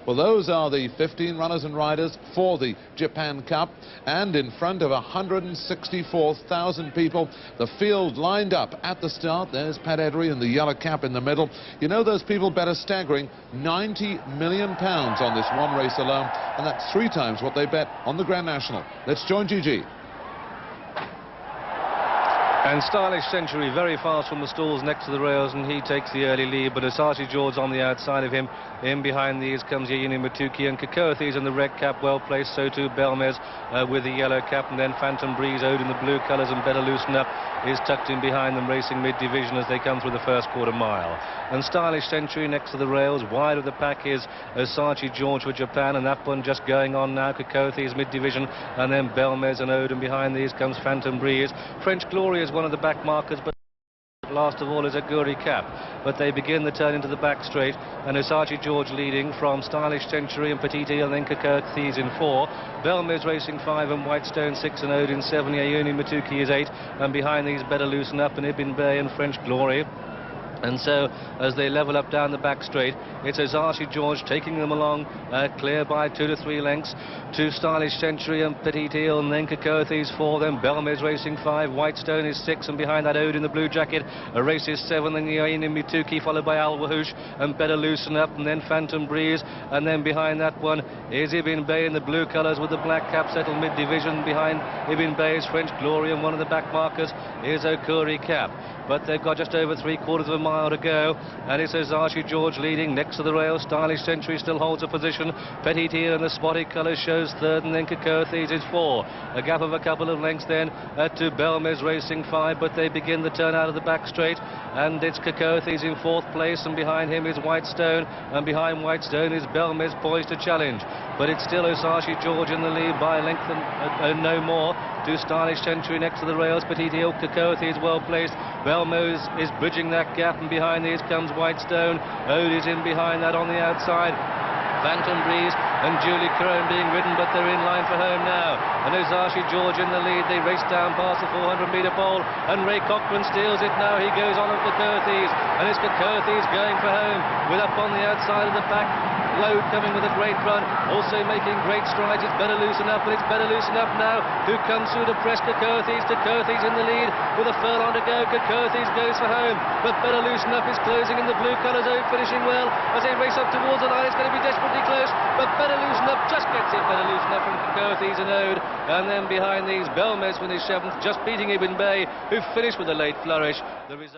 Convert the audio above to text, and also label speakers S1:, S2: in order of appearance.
S1: Well, those are the 15 runners and riders for the Japan Cup, and in front of 164,000 people, the field lined up at the start. There's Pat Eddery in the yellow cap in the middle. You know, those people bet a staggering £90 million on this one race alone, and that's 3 times what they bet on the Grand National. Let's join Gigi.
S2: And Stylish Century very fast from the stalls next to the rails, and he takes the early lead, but Asahi George on the outside of him. In behind these comes Yayini Matuki and Cacoethes in the red cap, well placed. So too Belmez with the yellow cap, and then Phantom Breeze owed in the blue colours, and Better Loosen Up is tucked in behind them, racing mid-division as they come through the first quarter mile. And Stylish Century next to the rails. Wide of the pack is Asahi George for Japan, and that one just going on now. Cacoethes mid-division, and then Belmez and Owed, and behind these comes Phantom Breeze. French Glory is one of the back markers, but last of all is a Guri Cap. But they begin the turn into the back straight, and Asahi George leading from Stylish Century and Petite, and then Cacoethes in 4. Belmez racing 5, and Whitestone 6, and Owed in 7. Yayini Matuki is 8, and behind these Better Loosen Up and Ibn Bay and French Glory. And so, as they level up down the back straight, it's Asahi George taking them along, clear by 2 to 3 lengths to Stylish Century and Petite, and then Cacoethes 4, then Belmez racing 5, Whitestone is 6, and behind that Owed in the blue jacket, a race is 7, then Yayini Matuki followed by Al Wahoosh and Better Loosen Up, and then Phantom Breeze, and then behind that one is Ibn Bay in the blue colours with the black cap settled mid-division. Behind Ibn Bay is French Glory, and one of the back markers is Okuri Cap. But they've got just over 3/4 of a mile to go, and it's Asahi George leading next to the rail. Stylish Century still holds a position. Petite in the spotted colours shows 3rd, and then Cacoethes is 4. A gap of a couple of lengths then to Belmez racing 5, but they begin the turn out of the back straight, and it's Cacoethes in 4th place, and behind him is Whitestone, and behind Whitestone is Belmez poised to challenge. But it's still Asahi George in the lead by a length and no more to Stylish Century next to the rails. Petite Cacoethes well placed. Belmez is bridging that gap, and behind these comes Whitestone. Owed is in behind that on the outside. Phantom Breeze and Julie Crone being ridden, but they're in line for home now. And Asahi George in the lead. They race down past the 400-metre pole, and Ray Cochran steals it now. He goes on at Cacoethes, and it's Cacoethes going for home with up on the outside of the pack. Load coming with a great run, also making great strides. It's Better Loosen Up, and it's Better Loosen Up now, who comes through to press Cacoethes. Cacoethes in the lead with a furlong to go. Cacoethes goes for home, but Better Loosen Up is closing in the blue colours. Finishing well as they race up towards the line. It's going to be desperately close, but Better Loosen Up just gets it. Better Loosen Up from Cacoethes and Owed, and then behind these Belmez finished 7th, just beating Ibn Bay, who finished with a late flourish. The result